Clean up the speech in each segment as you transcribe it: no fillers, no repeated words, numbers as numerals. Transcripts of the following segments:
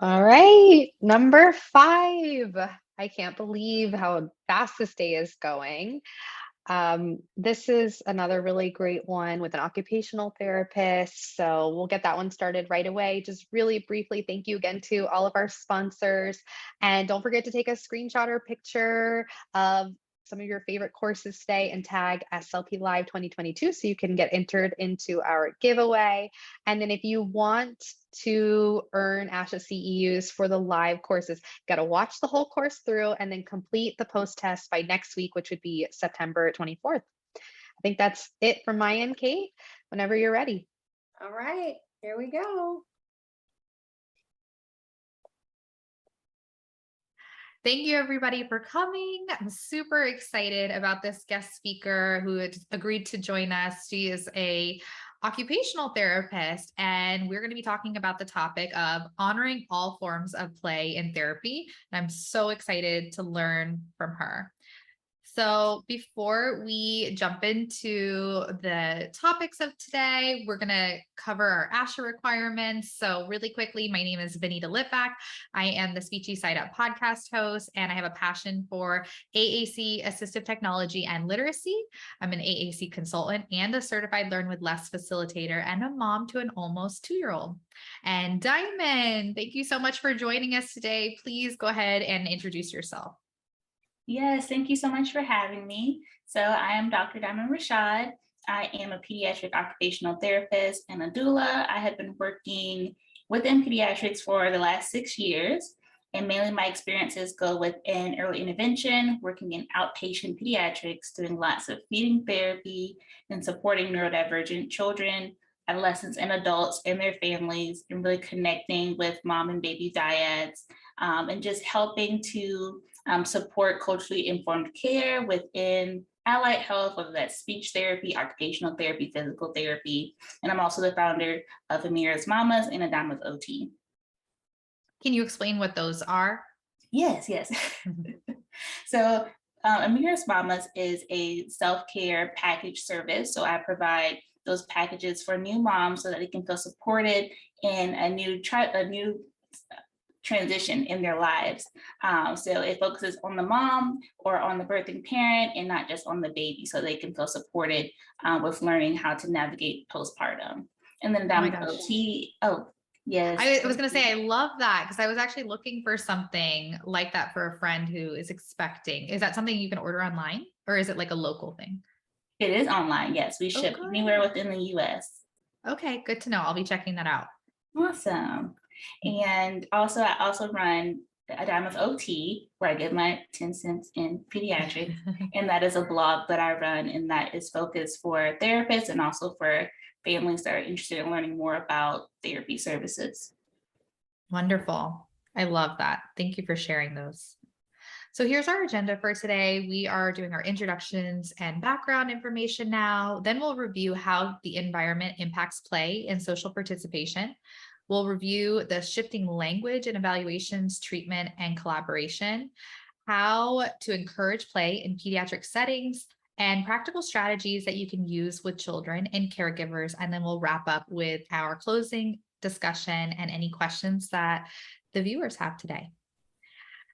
All right, number 5. I can't believe how fast this day is going. This is another really great one with an occupational therapist. So we'll get that one started right away. Just really briefly, thank you again to all of our sponsors. And don't forget to take a screenshot or picture of some of your favorite courses today and tag SLP Live 2022 so you can get entered into our giveaway. And then if you want to earn ASHA CEUs for the live courses, got to watch the whole course through and then complete the post test by next week, which would be September 24th. I think that's it from my end, Kate. Whenever you're ready. All right, here we go. Thank you everybody for coming. I'm super excited about this guest speaker who had agreed to join us. She is a occupational therapist, and we're going to be talking about the topic of honoring all forms of play in therapy. And I'm so excited to learn from her. So before we jump into the topics of today, we're going to cover our ASHA requirements. So really quickly, my name is Benita Litvack. I am the Speechy Side Up podcast host, and I have a passion for AAC, assistive technology, and literacy. I'm an AAC consultant and a certified Learn with Less facilitator and a mom to an almost 2-year-old. And Diamond, thank you so much for joining us today. Please go ahead and introduce yourself. Yes, thank you so much for having me. So I am Dr. Diamond Rashad. I am a pediatric occupational therapist and a doula. I have been working within pediatrics for the last 6 years, and mainly my experiences go within early intervention, working in outpatient pediatrics, doing lots of feeding therapy and supporting neurodivergent children, adolescents, and adults and their families, and really connecting with mom and baby dyads, and just helping to support culturally informed care within allied health, whether that's speech therapy, occupational therapy, physical therapy. And I'm also the founder of Amira's Mamas and a Dime of OT. Can you explain what those are? Yes. So Amira's Mamas is a self-care package service. So I provide those packages for new moms so that they can feel supported in a new transition in their lives. So it focuses on the mom or on the birthing parent and not just on the baby, so they can feel supported with learning how to navigate postpartum. And then down with OT, yes. I was going to say, I love that because I was actually looking for something like that for a friend who is expecting. Is that something you can order online, or is it like a local thing? It is online. Yes, we ship anywhere within the US. Okay, good to know. I'll be checking that out. Awesome. And also, I also run a Dime of OT, where I get my 10 cents in pediatrics. And that is a blog that I run, and that is focused for therapists and also for families that are interested in learning more about therapy services. Wonderful. I love that. Thank you for sharing those. So here's our agenda for today. We are doing our introductions and background information now. Then we'll review how the environment impacts play and social participation. We'll review the shifting language and evaluations, treatment, and collaboration, how to encourage play in pediatric settings, and practical strategies that you can use with children and caregivers. And then we'll wrap up with our closing discussion and any questions that the viewers have today.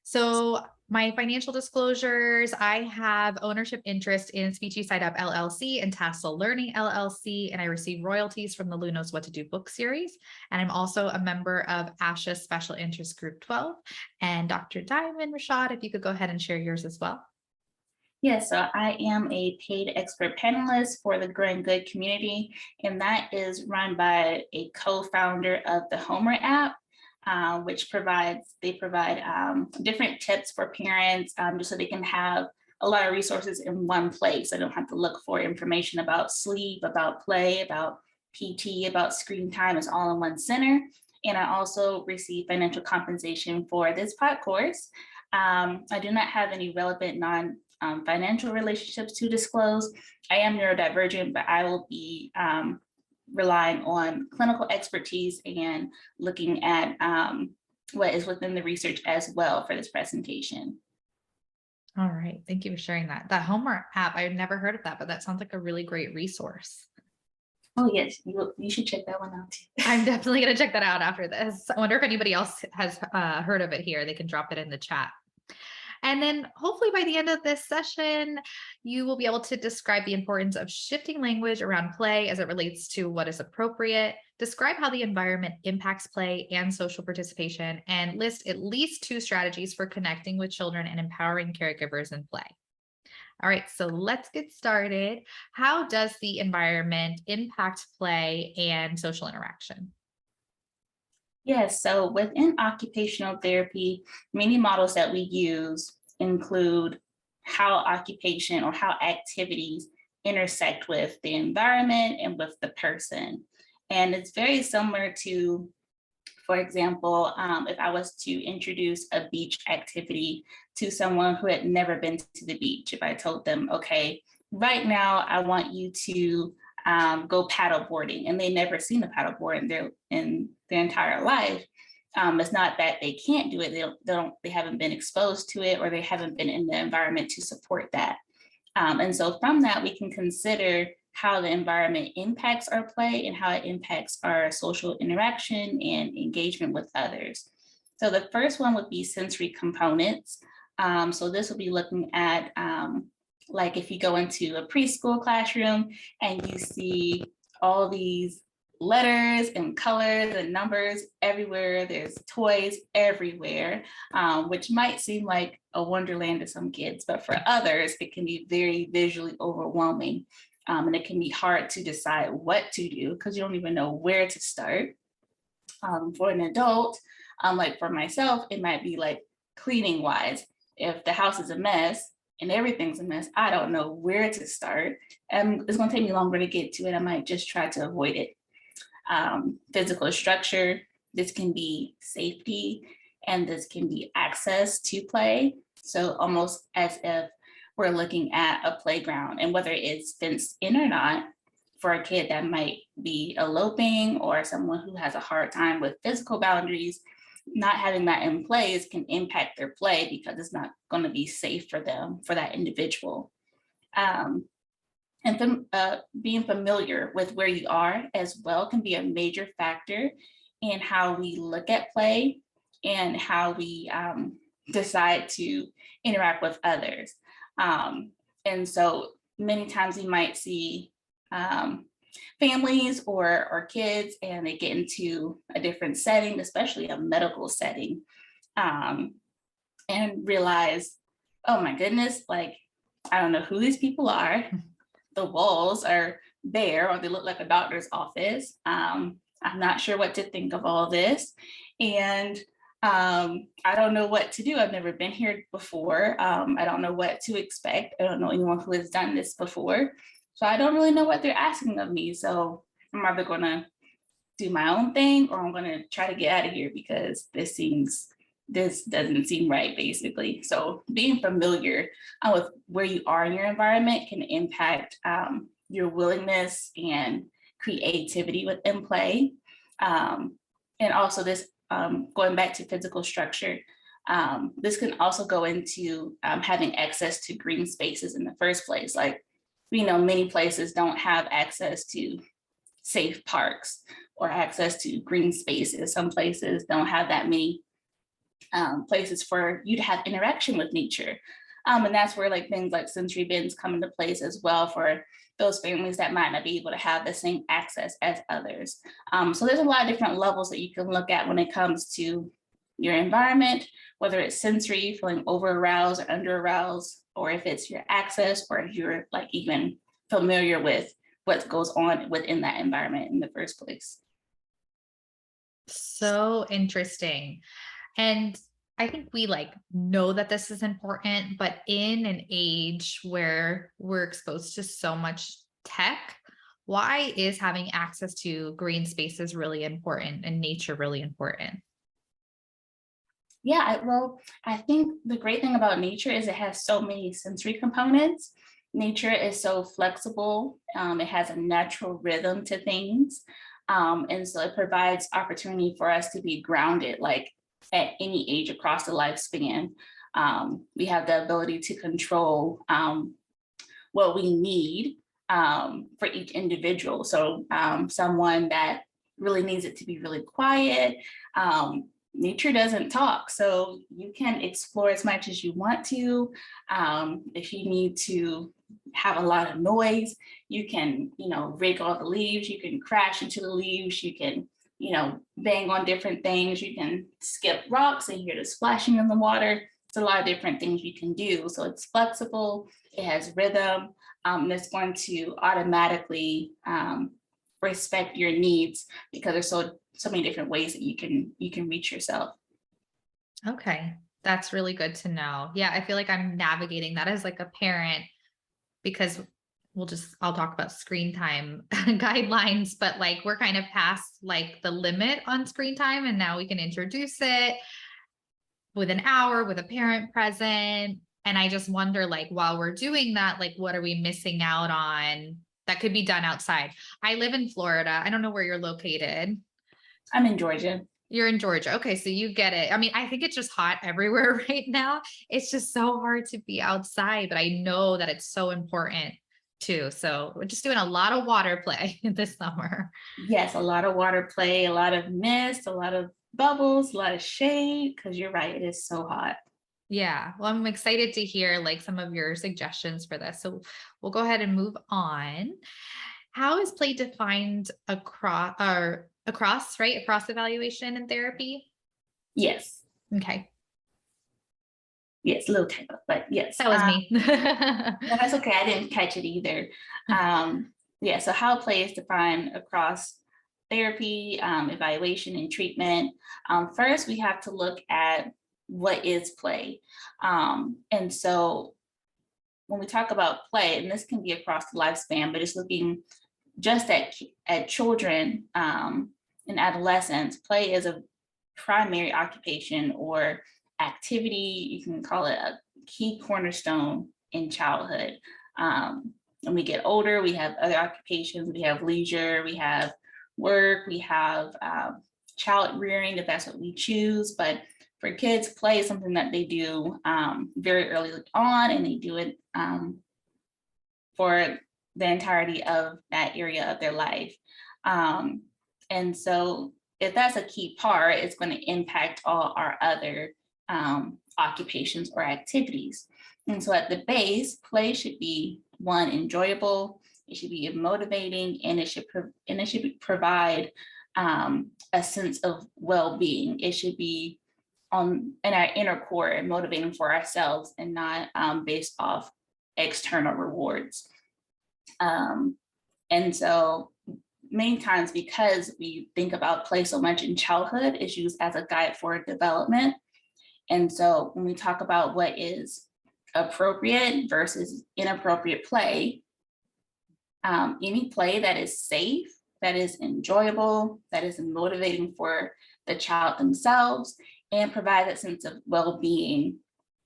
So my financial disclosures, I have ownership interest in Speechy Side Up LLC and Tassel Learning LLC, and I receive royalties from the Lou Knows What to Do book series. And I'm also a member of ASHA Special Interest Group 12. And Dr. Diamond Rashad, if you could go ahead and share yours as well. Yes, so I am a paid expert panelist for the Growing Good community, and that is run by a co-founder of the Homer app, which provide different tips for parents, just so they can have a lot of resources in one place. I don't have to look for information about sleep, about play, about PT, about screen time. It's all in one center. And I also receive financial compensation for this pod course. I do not have any relevant financial relationships to disclose. I am neurodivergent, but I will be relying on clinical expertise and looking at what is within the research as well for this presentation. All right, thank you for sharing that. That Homer app, I've never heard of that, but that sounds like a really great resource. Oh, yes, you should check that one out too. I'm definitely going to check that out after this. I wonder if anybody else has heard of it here. They can drop it in the chat. And then hopefully by the end of this session, you will be able to describe the importance of shifting language around play as it relates to what is appropriate, describe how the environment impacts play and social participation, and list at least 2 strategies for connecting with children and empowering caregivers in play. All right, so let's get started. How does the environment impact play and social interaction? Yes, so within occupational therapy, many models that we use include how occupation or how activities intersect with the environment and with the person. And it's very similar to, for example, if I was to introduce a beach activity to someone who had never been to the beach, if I told them, okay, right now I want you to go paddle boarding, and they never seen a paddle board in their entire life. It's not that they can't do it; they haven't been exposed to it, or they haven't been in the environment to support that. And so from that, we can consider how the environment impacts our play and how it impacts our social interaction and engagement with others. So the first one would be sensory components. So this will be looking at like if you go into a preschool classroom and you see all these letters and colors and numbers everywhere, there's toys everywhere, which might seem like a wonderland to some kids, but for others, it can be very visually overwhelming. And it can be hard to decide what to do because you don't even know where to start. For an adult, like for myself, it might be like cleaning wise. If the house is a mess and everything's a mess, I don't know where to start. And it's going to take me longer to get to it. I might just try to avoid it. Physical structure, this can be safety, and this can be access to play. So almost as if we're looking at a playground, and whether it's fenced in or not, for a kid that might be eloping or someone who has a hard time with physical boundaries, not having that in place can impact their play because it's not going to be safe for them, for that individual. And being familiar with where you are as well can be a major factor in how we look at play and how we decide to interact with others. And so many times you might see families or kids and they get into a different setting, especially a medical setting, and realize, oh my goodness, like, I don't know who these people are. The walls are bare or they look like a doctor's office. I'm not sure what to think of all this. And I don't know what to do. I've never been here before. I don't know what to expect. I don't know anyone who has done this before. So I don't really know what they're asking of me. So I'm either going to do my own thing or I'm going to try to get out of here because this doesn't seem right, basically. So being familiar with where you are in your environment can impact your willingness and creativity within play. And also this, going back to physical structure, this can also go into having access to green spaces in the first place. Like, we know many places don't have access to safe parks or access to green spaces. Some places don't have that many places for you to have interaction with nature. And that's where like things like sensory bins come into place as well for those families that might not be able to have the same access as others. So there's a lot of different levels that you can look at when it comes to your environment, whether it's sensory, feeling over aroused or under aroused, or if it's your access, or if you're like even familiar with what goes on within that environment in the first place. So interesting. And I think we like know that this is important, but in an age where we're exposed to so much tech, why is having access to green spaces really important and nature really important? Yeah, well, I think the great thing about nature is it has so many sensory components. Nature is so flexible. It has a natural rhythm to things. And so it provides opportunity for us to be grounded, like at any age across the lifespan. We have the ability to control what we need for each individual. So someone that really needs it to be really quiet, nature doesn't talk, so you can explore as much as you want to. If you need to have a lot of noise, you can, rake all the leaves, you can crash into the leaves, you can, bang on different things, you can skip rocks and hear the splashing in the water. It's a lot of different things you can do. So it's flexible, it has rhythm, and it's going to automatically respect your needs because there's so many different ways that you can reach yourself. Okay, that's really good to know. Yeah, I feel like I'm navigating that as like a parent because I'll talk about screen time guidelines, but like we're kind of past like the limit on screen time and now we can introduce it with an hour with a parent present. And I just wonder, like, while we're doing that, like, what are we missing out on that could be done outside? I live in Florida. I don't know where you're located. I'm in Georgia. You're in Georgia. Okay, so you get it. I mean, I think it's just hot everywhere right now. It's just so hard to be outside, but I know that it's so important too. So we're just doing a lot of water play this summer. Yes, a lot of water play, a lot of mist, a lot of bubbles, a lot of shade, because you're right, it is so hot. Yeah, well, I'm excited to hear like some of your suggestions for this. So we'll go ahead and move on. How is play defined across evaluation and therapy? Yes. Okay. Yes, a little typo, but yes. That was me. No, that's okay. I didn't catch it either. Yeah, so how play is defined across therapy, evaluation, and treatment. First, we have to look at what is play. And so when we talk about play, and this can be across the lifespan, but it's looking just at children and adolescents, play is a primary occupation or activity. You can call it a key cornerstone in childhood. When we get older, we have other occupations, we have leisure, we have work, we have child rearing, if that's what we choose. But for kids, play is something that they do very early on, and they do it for the entirety of that area of their life. And so if that's a key part, it's going to impact all our other occupations or activities. And so at the base, play should be one, enjoyable, it should be motivating, and it should provide a sense of well-being. It should be in our inner core and motivating for ourselves and not based off external rewards. And so many times, because we think about play so much in childhood, it's used as a guide for development. And so when we talk about what is appropriate versus inappropriate play, any play that is safe, that is enjoyable, that is motivating for the child themselves, and provide that sense of well-being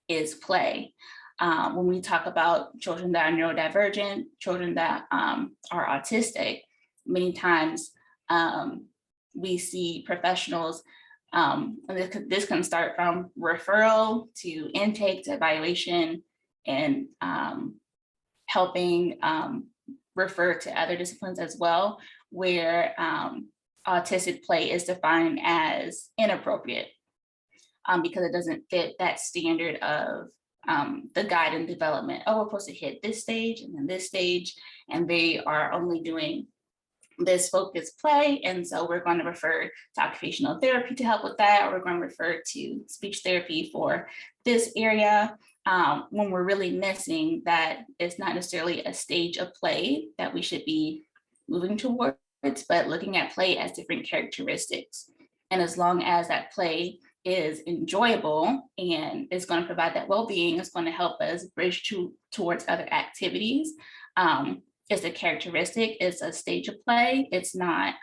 is play. When we talk about children that are neurodivergent, children that are autistic, many times we see professionals, and this can start from referral to intake to evaluation and helping refer to other disciplines as well, where autistic play is defined as inappropriate because it doesn't fit that standard of the guide and development. Oh, we're supposed to hit this stage and then this stage, and they are only doing this focused play. And so we're going to refer to occupational therapy to help with that, or we're going to refer to speech therapy for this area, when we're really missing that it's not necessarily a stage of play that we should be moving towards, but looking at play as different characteristics. And as long as that play is enjoyable and is going to provide that well-being, it's going to help us bridge towards other activities. It's a characteristic, it's a stage of play, it's not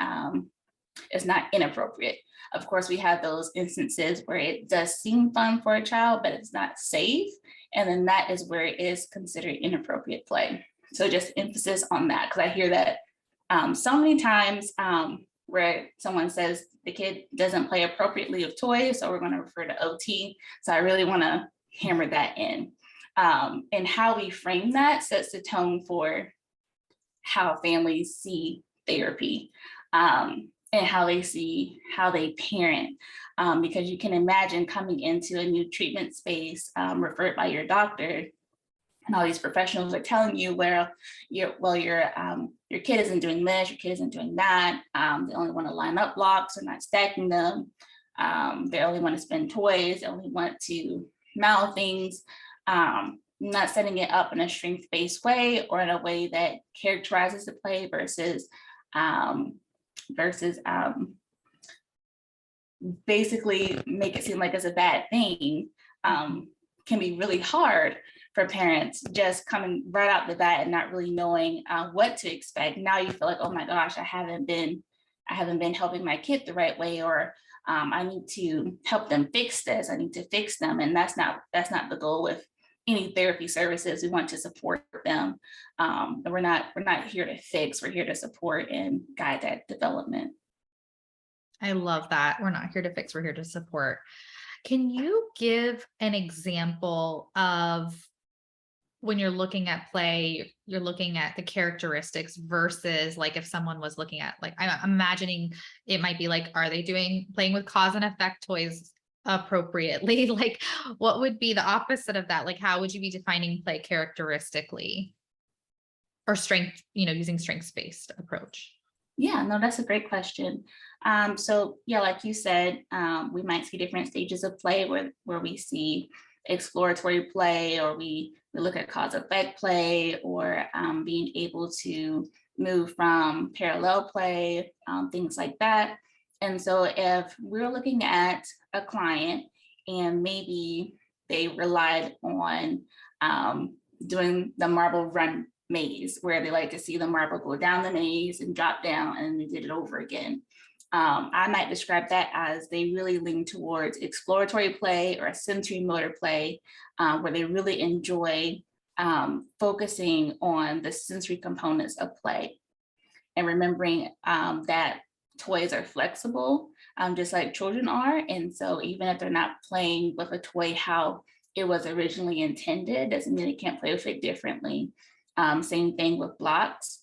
inappropriate. Of course, we have those instances where it does seem fun for a child, but it's not safe. And then that is where it is considered inappropriate play. So just emphasis on that, because I hear that so many times where someone says the kid doesn't play appropriately with toys, so we're going to refer to OT. So I really want to hammer that in. And how we frame that sets the tone for how families see therapy, and how they parent. Because you can imagine coming into a new treatment space referred by your doctor, and all these professionals are telling you, your kid isn't doing this, your kid isn't doing that. They only want to line up blocks, they're not stacking them. They only want to spend toys, they only want to mouth things. Not setting it up in a strength-based way or in a way that characterizes the play versus basically make it seem like it's a bad thing, can be really hard for parents, just coming right out the bat and not really knowing what to expect. Now you feel like, oh my gosh, I haven't been helping my kid the right way, or I need to help them fix this. I need to fix them, and that's not the goal with any therapy services. We want to support them. And we're not here to fix. We're here to support and guide that development. I love that. We're not here to fix, we're here to support. Can you give an example of when you're looking at play, you're looking at the characteristics versus like if someone was looking at, like, I'm imagining it might be like, are they playing with cause and effect toys appropriately? Like, what would be the opposite of that? Like, how would you be defining play characteristically or strength, using strengths-based approach? Yeah, no, that's a great question. So yeah, like you said, we might see different stages of play where we see exploratory play, or we look at cause effect play, or being able to move from parallel play, things like that. And so if we're looking at a client and maybe they relied on doing the marble run maze, where they like to see the marble go down the maze and drop down, and they did it over again. I might describe that as they really lean towards exploratory play or sensory motor play, where they really enjoy focusing on the sensory components of play, and remembering that toys are flexible, just like children are. And so even if they're not playing with a toy how it was originally intended, doesn't mean they can't play with it differently. Same thing with blocks.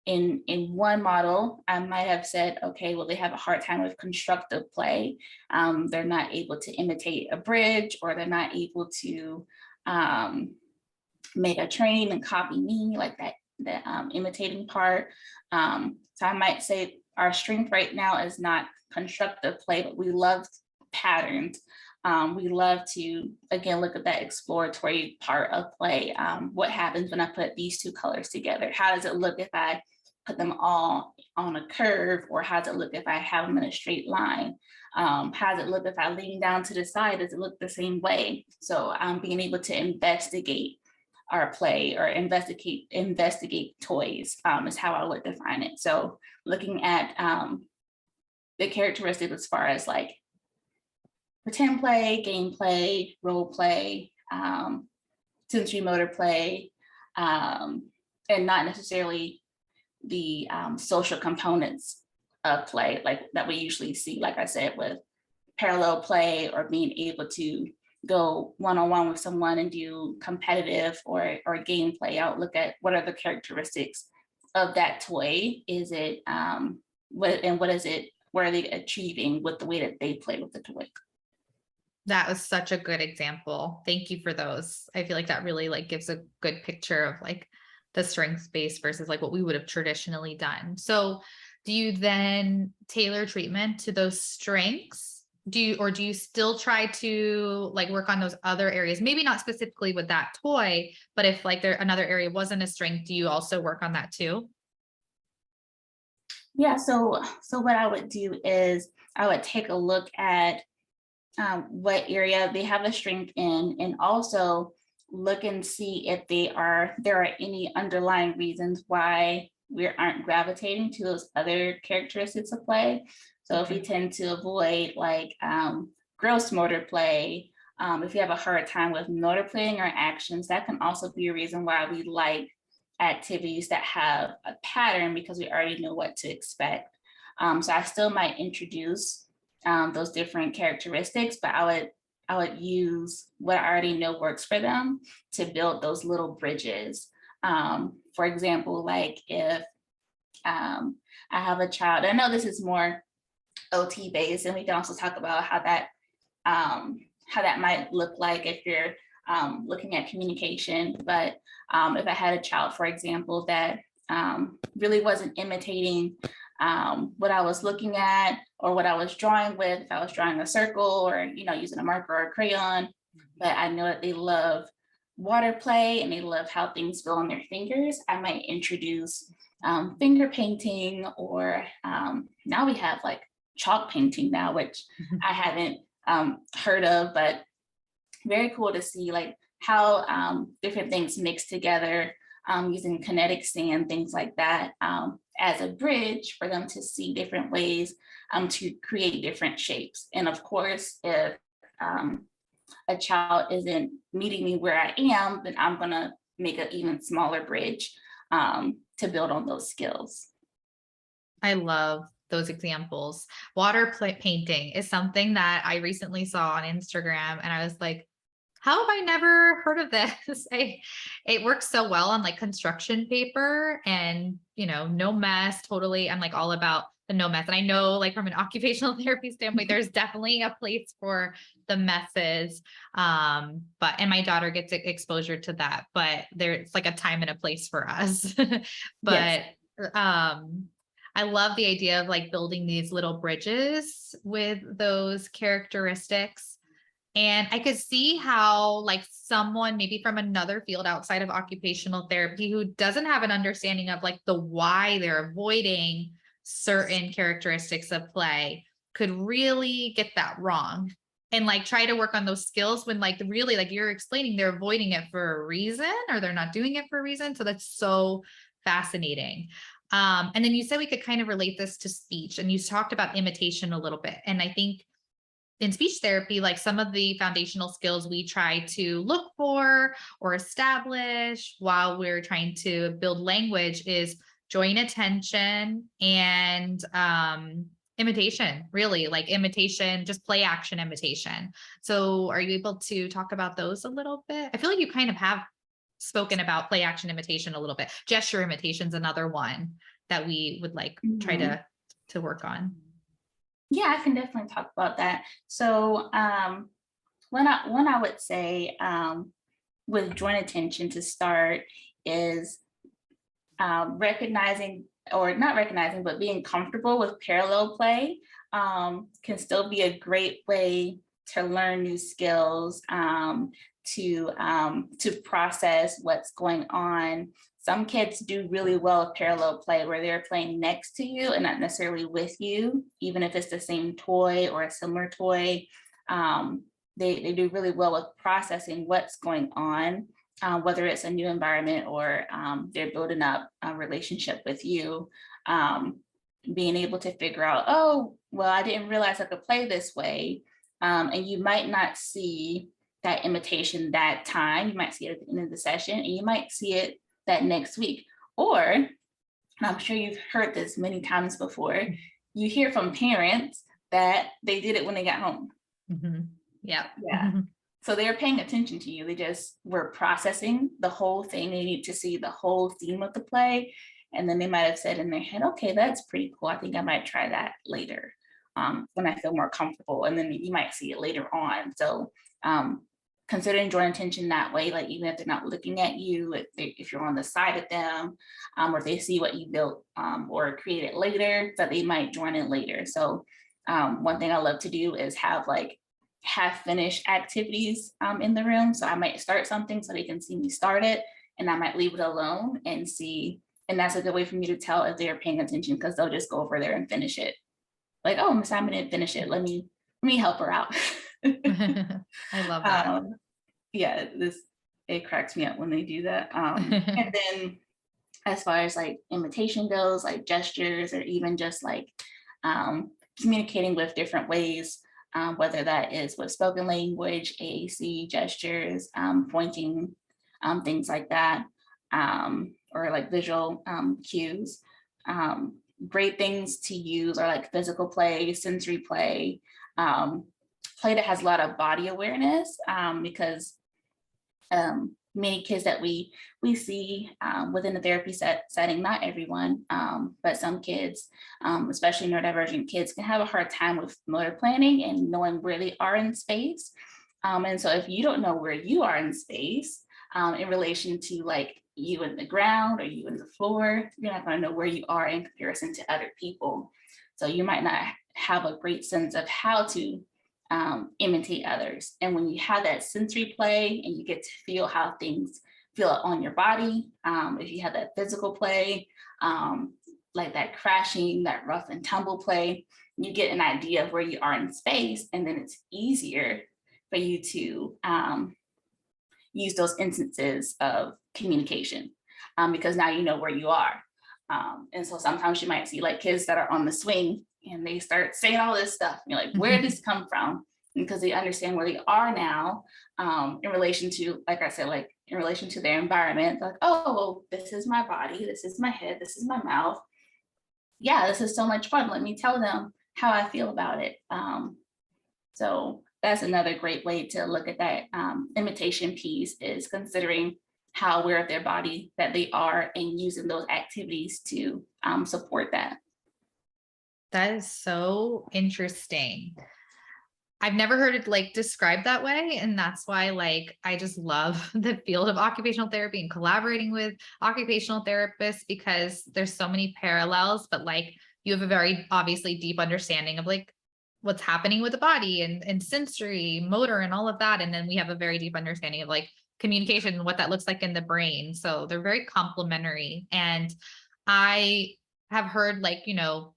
In one model, I might have said, okay, well, they have a hard time with constructive play. They're not able to imitate a bridge, or they're not able to make a train and copy me, like that imitating part. So I might say our strength right now is not constructive play, but we love patterns. We love to, again, look at that exploratory part of play. What happens when I put these two colors together? How does it look if I put them all on a curve, or how does it look if I have them in a straight line? How does it look if I lean down to the side? Does it look the same way? So being able to investigate our play, or investigate toys, is how I would define it. So looking at the characteristics as far as like pretend play, game play, role play, sensory motor play, and not necessarily the social components of play like that we usually see, like I said, with parallel play, or being able to go one-on-one with someone and do competitive or game play. I'll look at what are the characteristics of that toy. Is it what are they achieving with the way that they play with the toy? That was such a good example. Thank you for those. I feel like that really like gives a good picture of like the strengths base versus like what we would have traditionally done. So do you then tailor treatment to those strengths? Do you still try to like work on those other areas? Maybe not specifically with that toy, but if like another area wasn't a strength, do you also work on that too? Yeah, so what I would do is I would take a look at what area they have a strength in, and also look and see if there are any underlying reasons why we aren't gravitating to those other characteristics of play. So if we tend to avoid like gross motor play, if you have a hard time with motor playing or actions, that can also be a reason why we like activities that have a pattern, because we already know what to expect. So I still might introduce those different characteristics, but I would use what I already know works for them to build those little bridges For example, like if I have a child, I know this is more OT based, and we can also talk about how that might look like if you're looking at communication. But if I had a child, for example, that really wasn't imitating what I was looking at or what I was drawing with, if I was drawing a circle or, using a marker or a crayon, but I know that they love water play and they love how things feel on their fingers, I might introduce finger painting, or now we have like chalk painting now, which I haven't heard of, but very cool to see like how different things mix together using kinetic sand, things like that, as a bridge for them to see different ways to create different shapes. And of course, if a child isn't meeting me where I am, then I'm gonna make an even smaller bridge to build on those skills. I love those examples. Painting is something that I recently saw on Instagram, and I was like, how have I never heard of this? It works so well on like construction paper, and no mess. Totally. I'm like all about the no mess. And I know like from an occupational therapy standpoint, there's definitely a place for the messes. And my daughter gets exposure to that, but there's like a time and a place for us. But Yes. I love the idea of like building these little bridges with those characteristics. And I could see how like someone maybe from another field outside of occupational therapy who doesn't have an understanding of like the why they're avoiding certain characteristics of play could really get that wrong and like try to work on those skills when like really like you're explaining they're avoiding it for a reason or they're not doing it for a reason. So that's so fascinating. And then you said we could kind of relate this to speech, and you talked about imitation a little bit. And I think in speech therapy, like some of the foundational skills we try to look for or establish while we're trying to build language is joint attention and imitation, really like imitation, just play action imitation. So are you able to talk about those a little bit? I feel like you kind of have spoken about play action imitation a little bit. Gesture imitation is another one that we would like try to work on. Yeah, I can definitely talk about that. So when I would say with joint attention to start is recognizing, or not recognizing, but being comfortable with parallel play can still be a great way to learn new skills, to process what's going on. Some kids do really well with parallel play where they're playing next to you and not necessarily with you, even if it's the same toy or a similar toy. They do really well with processing what's going on, whether it's a new environment or they're building up a relationship with you. Being able to figure out, oh, well, I didn't realize I could play this way. And you might not see that imitation that time. You might see it at the end of the session, and you might see it that next week. Or, and I'm sure you've heard this many times before, you hear from parents that they did it when they got home. Mm-hmm. Yeah. So they're paying attention to you. They just were processing the whole thing. They need to see the whole theme of the play. And then they might have said in their head, okay, that's pretty cool. I think I might try that later when I feel more comfortable. And then you might see it later on. So considering joint attention that way, like even if they're not looking at you, if you're on the side of them, or if they see what you built or created later, that they might join in later. So one thing I love to do is have like half finished activities in the room. So I might start something so they can see me start it, and I might leave it alone and see. And that's a good way for me to tell if they're paying attention, because they'll just go over there and finish it. Like, oh, Miss Simon didn't finish it. Let me help her out. I love that. Yeah, it cracks me up when they do that. And then as far as like imitation goes, like gestures, or even just like communicating with different ways, whether that is with spoken language, AAC, gestures, pointing, things like that, or like visual cues. Great things to use are like physical play, sensory play, play that has a lot of body awareness, because many kids that we see within the therapy setting, not everyone, but some kids, especially neurodivergent kids, can have a hard time with motor planning and knowing where they are in space. And so if you don't know where you are in space in relation to like you in the ground or you in the floor, you're not going to know where you are in comparison to other people. So you might not have a great sense of how to imitate others. And when you have that sensory play and you get to feel how things feel on your body, if you have that physical play, like that crashing, that rough and tumble play, you get an idea of where you are in space, and then it's easier for you to use those instances of communication because now you know where you are. And so sometimes you might see like kids that are on the swing and they start saying all this stuff. You're like, where did this come from? Because they understand where they are now in relation to, like I said, like in relation to their environment. Like, oh, well, this is my body, this is my head, this is my mouth. Yeah, this is so much fun. Let me tell them how I feel about it. So that's another great way to look at that imitation piece, is considering how aware of their body that they are and using those activities to support that. That is so interesting. I've never heard it like described that way. And that's why like I just love the field of occupational therapy and collaborating with occupational therapists, because there's so many parallels, but like you have a very obviously deep understanding of like what's happening with the body and sensory, motor, and all of that. And then we have a very deep understanding of like communication and what that looks like in the brain. So they're very complementary. And I have heard like, you know,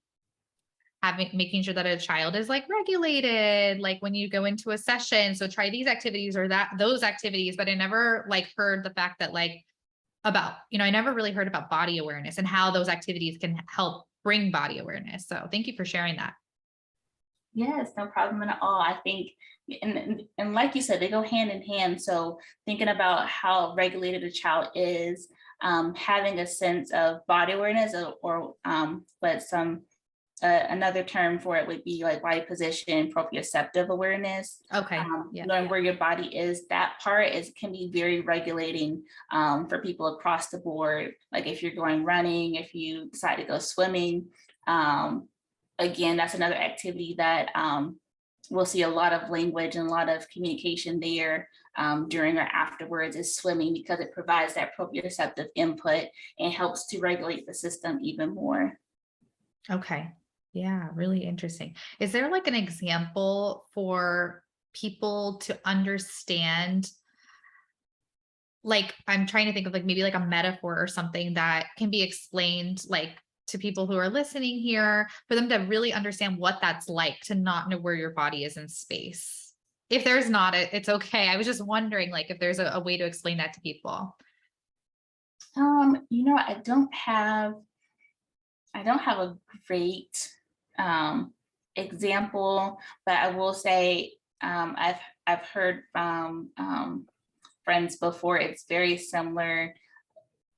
making sure that a child is like regulated, like when you go into a session, so try these activities or those activities, but I never like heard the fact that like about, you know, I never really heard about body awareness and how those activities can help bring body awareness. So thank you for sharing that. Yes, no problem at all. I think, and like you said, they go hand in hand. So thinking about how regulated a child is, having a sense of body awareness, or but another term for it would be like body position, proprioceptive awareness. Okay. Knowing where your body is, that part can be very regulating for people across the board. Like if you're going running, if you decide to go swimming, again, that's another activity that we'll see a lot of language and a lot of communication there during or afterwards, is swimming, because it provides that proprioceptive input and helps to regulate the system even more. Okay. Yeah, really interesting. Is there like an example for people to understand? Like, I'm trying to think of like maybe like a metaphor or something that can be explained like to people who are listening here, for them to really understand what that's like to not know where your body is in space. If there's not, it's okay. I was just wondering like if there's a way to explain that to people. You know, I don't have a great example, but I will say I've heard from friends before. It's very similar.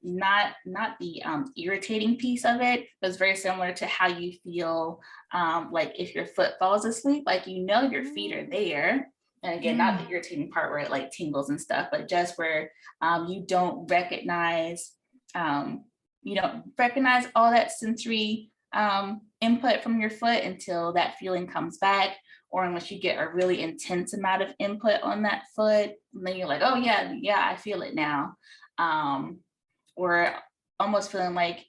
Not the irritating piece of it, but it's very similar to how you feel like if your foot falls asleep, like you know your feet are there. And again, not the irritating part where it like tingles and stuff, but just where you don't recognize all that sensory input from your foot until that feeling comes back, or unless you get a really intense amount of input on that foot, and then you're like, oh yeah, I feel it now. Or almost feeling like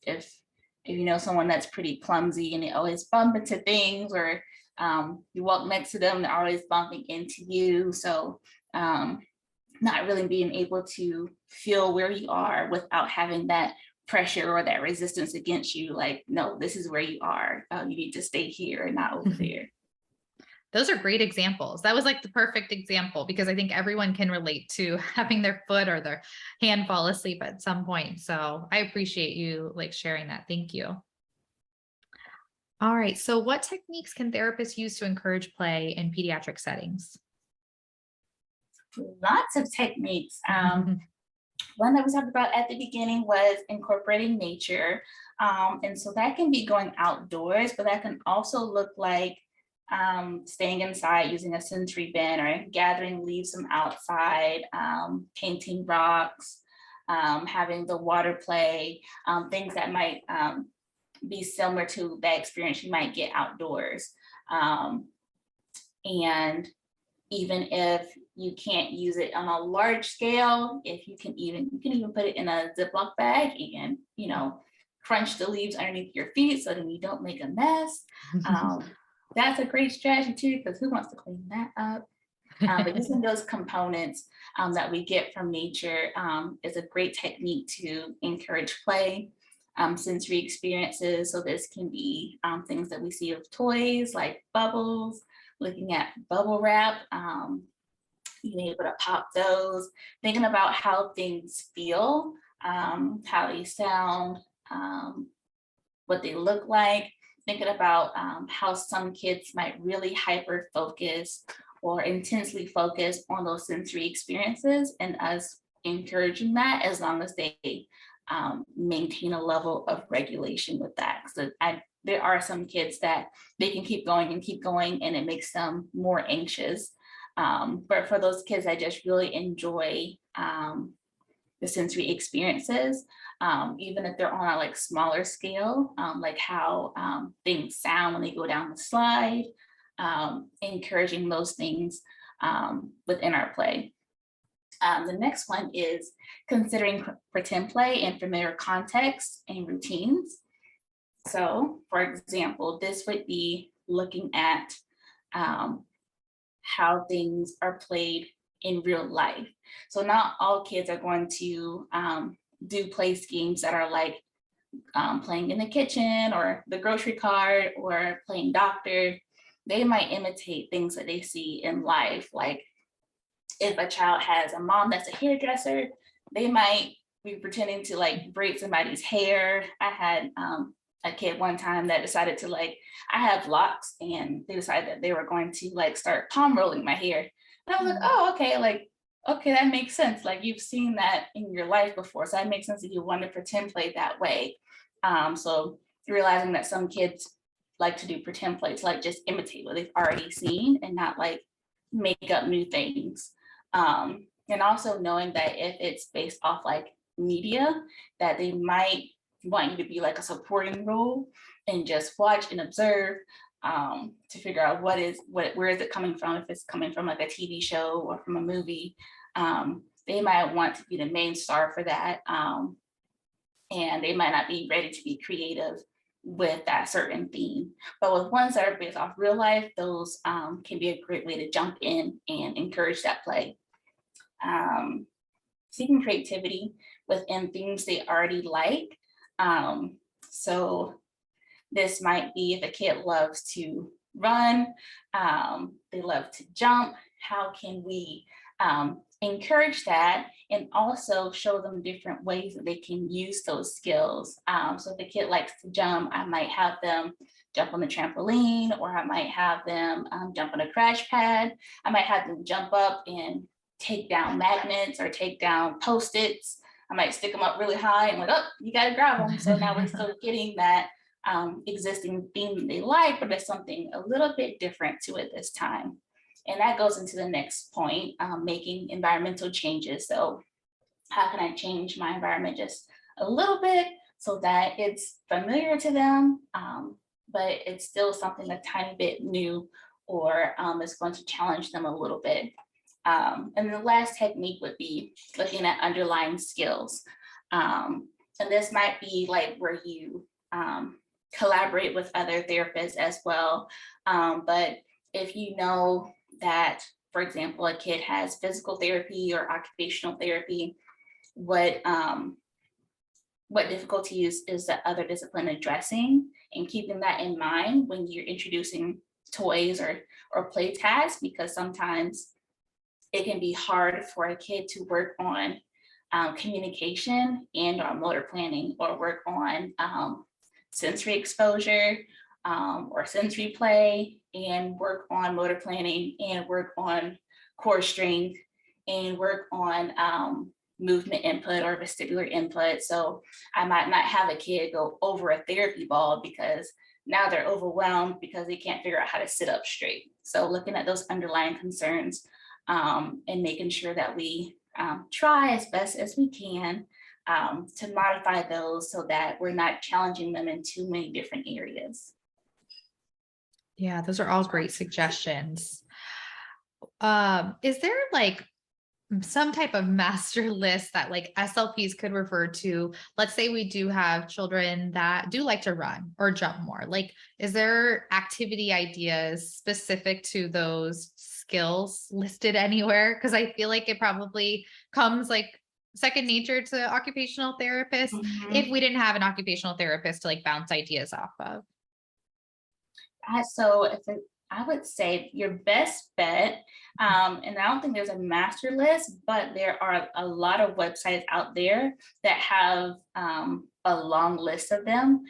if you know someone that's pretty clumsy and they always bump into things, or you walk next to them, they're always bumping into you. So not really being able to feel where you are without having that pressure or that resistance against you. Like, no, this is where you are. You need to stay here and not over there. Those are great examples. That was like the perfect example, because I think everyone can relate to having their foot or their hand fall asleep at some point. So I appreciate you like sharing that. Thank you. All right. So what techniques can therapists use to encourage play in pediatric settings? Lots of techniques. One that we talked about at the beginning was incorporating nature. And so that can be going outdoors, but that can also look like staying inside using a sensory bin or gathering leaves from outside, painting rocks, having the water play, things that might be similar to that experience you might get outdoors. And even if you can't use it on a large scale, if you can even put it in a Ziploc bag and, you know, crunch the leaves underneath your feet so that you don't make a mess. That's a great strategy too, because who wants to clean that up? But using those components that we get from nature is a great technique to encourage play, sensory experiences. So this can be things that we see of toys like bubbles, looking at bubble wrap, being able to pop those, thinking about how things feel, how they sound, what they look like, thinking about how some kids might really hyper focus or intensely focus on those sensory experiences, and us encouraging that as long as they maintain a level of regulation with that. So there are some kids that they can keep going and it makes them more anxious. But for those kids that just really enjoy the sensory experiences, even if they're on a like smaller scale, like how things sound when they go down the slide, encouraging those things within our play. The next one is considering pretend play in familiar contexts and routines. So, for example, this would be looking at how things are played in real life. So not all kids are going to do play schemes that are like playing in the kitchen or the grocery cart or playing doctor. They might imitate things that they see in life. Like if a child has a mom that's a hairdresser, they might be pretending to like braid somebody's hair. I had a kid one time that decided to like, I have locks, and they decided that they were going to like start palm rolling my hair. And I was like, oh, okay, like, okay, that makes sense. Like you've seen that in your life before. So that makes sense that you want to pretend play that way. So realizing that some kids like to do pretend play to like just imitate what they've already seen and not like make up new things. And also knowing that if it's based off like media, that they might want you to be like a supporting role and just watch and observe to figure out where is it coming from. If it's coming from like a TV show or from a movie, they might want to be the main star for that. And they might not be ready to be creative with that certain theme. But with ones that are based off real life, those can be a great way to jump in and encourage that play. Seeking creativity within things they already like. So this might be if a kid loves to run, they love to jump, how can we encourage that and also show them different ways that they can use those skills. So if a kid likes to jump, I might have them jump on the trampoline, or I might have them jump on a crash pad. I might have them jump up and take down magnets or take down Post-its. I might stick them up really high and like, oh, you got to grab them. So now we're still getting that existing theme that they like, but there's something a little bit different to it this time. And that goes into the next point, making environmental changes. So how can I change my environment just a little bit so that it's familiar to them, but it's still something a tiny bit new, or is going to challenge them a little bit. And the last technique would be looking at underlying skills. And this might be like where you collaborate with other therapists as well. But if you know that, for example, a kid has physical therapy or occupational therapy, what difficulties is the other discipline addressing, and keeping that in mind when you're introducing toys or play tasks, because sometimes it can be hard for a kid to work on communication and or motor planning, or work on sensory exposure or sensory play, and work on motor planning, and work on core strength, and work on movement input or vestibular input. So I might not have a kid go over a therapy ball because now they're overwhelmed because they can't figure out how to sit up straight. So looking at those underlying concerns and making sure that we try as best as we can to modify those so that we're not challenging them in too many different areas. Yeah, those are all great suggestions. Is there like some type of master list that like SLPs could refer to? Let's say we do have children that do like to run or jump more. Like, is there activity ideas specific to those skills listed anywhere? Because I feel like it probably comes like second nature to occupational therapists if we didn't have an occupational therapist to like bounce ideas off of. So I would say your best bet, and I don't think there's a master list, but there are a lot of websites out there that have a long list of them.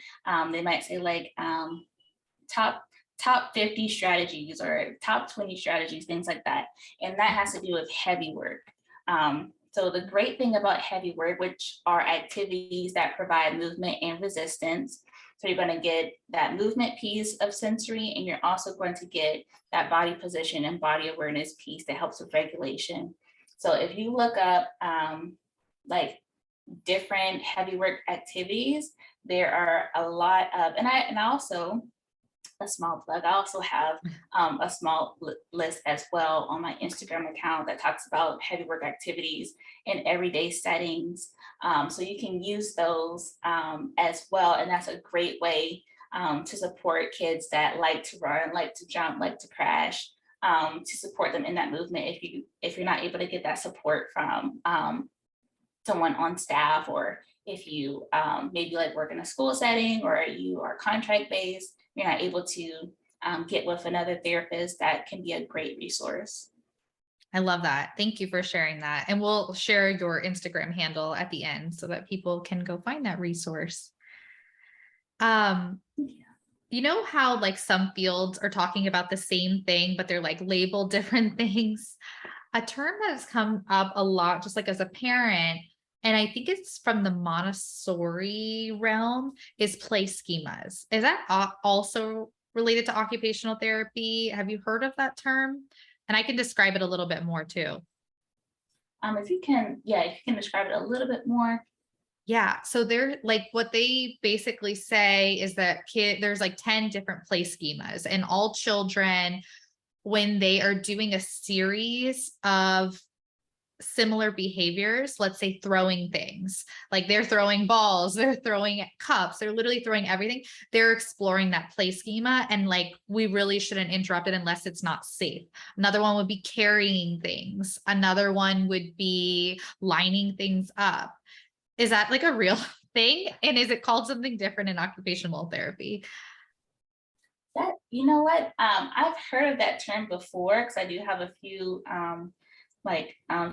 They might say like top 50 strategies or top 20 strategies, things like that. And that has to do with heavy work. So the great thing about heavy work, which are activities that provide movement and resistance. So you're going to get that movement piece of sensory, and you're also going to get that body position and body awareness piece that helps with regulation. So if you look up like different heavy work activities, there are a lot of, and I also, a small plug, I also have a small list as well on my Instagram account that talks about heavy work activities in everyday settings. So you can use those as well. And that's a great way to support kids that like to run, like to jump, like to crash, to support them in that movement if you're not able to get that support from someone on staff, or if you maybe like work in a school setting or you are contract based, you're not able to get with another therapist, that can be a great resource. I love that. Thank you for sharing that. And we'll share your Instagram handle at the end so that people can go find that resource. You know how like some fields are talking about the same thing, but they're like labeled different things? A term that has come up a lot, just like as a parent, and I think it's from the Montessori realm, is play schemas. Is that also related to occupational therapy? Have you heard of that term? And I can describe it a little bit more too. If you can describe it a little bit more. Yeah. So they're like, what they basically say is that there's like 10 different play schemas, and all children, when they are doing a series of similar behaviors, let's say throwing things, like they're throwing balls, they're throwing cups, they're literally throwing everything, they're exploring that play schema, and like we really shouldn't interrupt it unless it's not safe. Another one would be carrying things. Another one would be lining things up. Is that like a real thing? And is it called something different in occupational therapy? That, you know what, I've heard of that term before, because I do have a few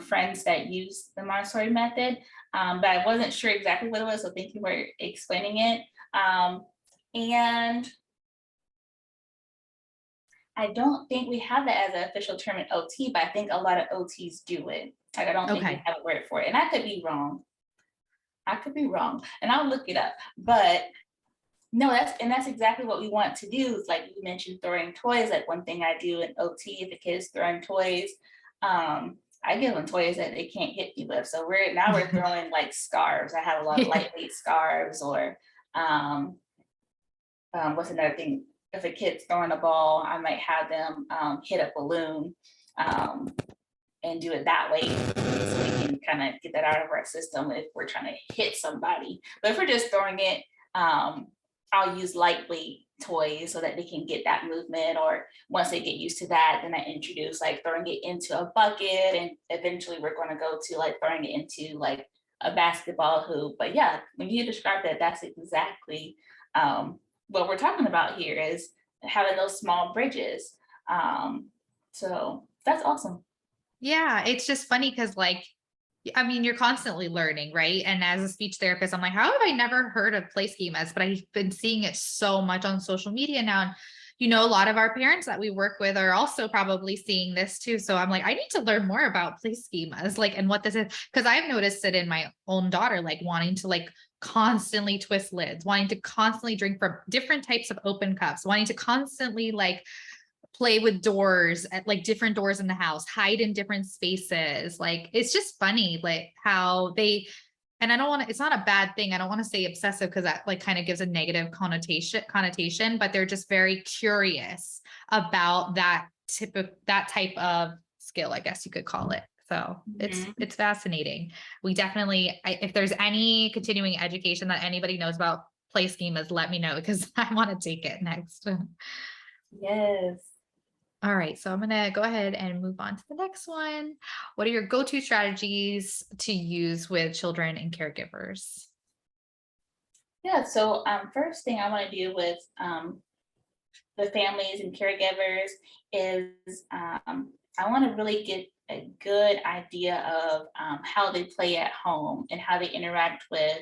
friends that use the Montessori method, but I wasn't sure exactly what it was, so thank you for explaining it. And I don't think we have that as an official term in OT, but I think a lot of OTs do it. Like, I don't think we have a word for it, and I could be wrong. And I'll look it up. But no, that's exactly what we want to do. Is like you mentioned, throwing toys. Like one thing I do in OT, if the kid's throwing toys, I give them toys that they can't hit me with. So we're throwing like scarves. I have a lot of lightweight scarves, or what's another thing? If a kid's throwing a ball, I might have them hit a balloon and do it that way, so we can kind of get that out of our system if we're trying to hit somebody. But if we're just throwing it, I'll use lightweight toys so that they can get that movement, or once they get used to that, then I introduce like throwing it into a bucket, and eventually we're going to go to like throwing it into like a basketball hoop. But yeah, when you describe that, that's exactly what we're talking about here, is having those small bridges. So that's awesome. Yeah, it's just funny because like, I mean, you're constantly learning, right? And as a speech therapist, I'm like, how have I never heard of play schemas? But I've been seeing it so much on social media now. And, you know, a lot of our parents that we work with are also probably seeing this too. So I'm like, I need to learn more about play schemas, like, and what this is, because I've noticed it in my own daughter, like wanting to like constantly twist lids, wanting to constantly drink from different types of open cups, wanting to constantly like play with doors at like different doors in the house, hide in different spaces. Like it's just funny, like how they, and I don't want to, it's not a bad thing. I don't want to say obsessive because that like kind of gives a negative connotation, but they're just very curious about that type of skill, I guess you could call it. So it's fascinating. We definitely, if there's any continuing education that anybody knows about play schemas, let me know because I want to take it next. Yes. All right, so I'm gonna go ahead and move on to the next one. What are your go-to strategies to use with children and caregivers? Yeah, so first thing I want to do with the families and caregivers is I want to really get a good idea of how they play at home and how they interact with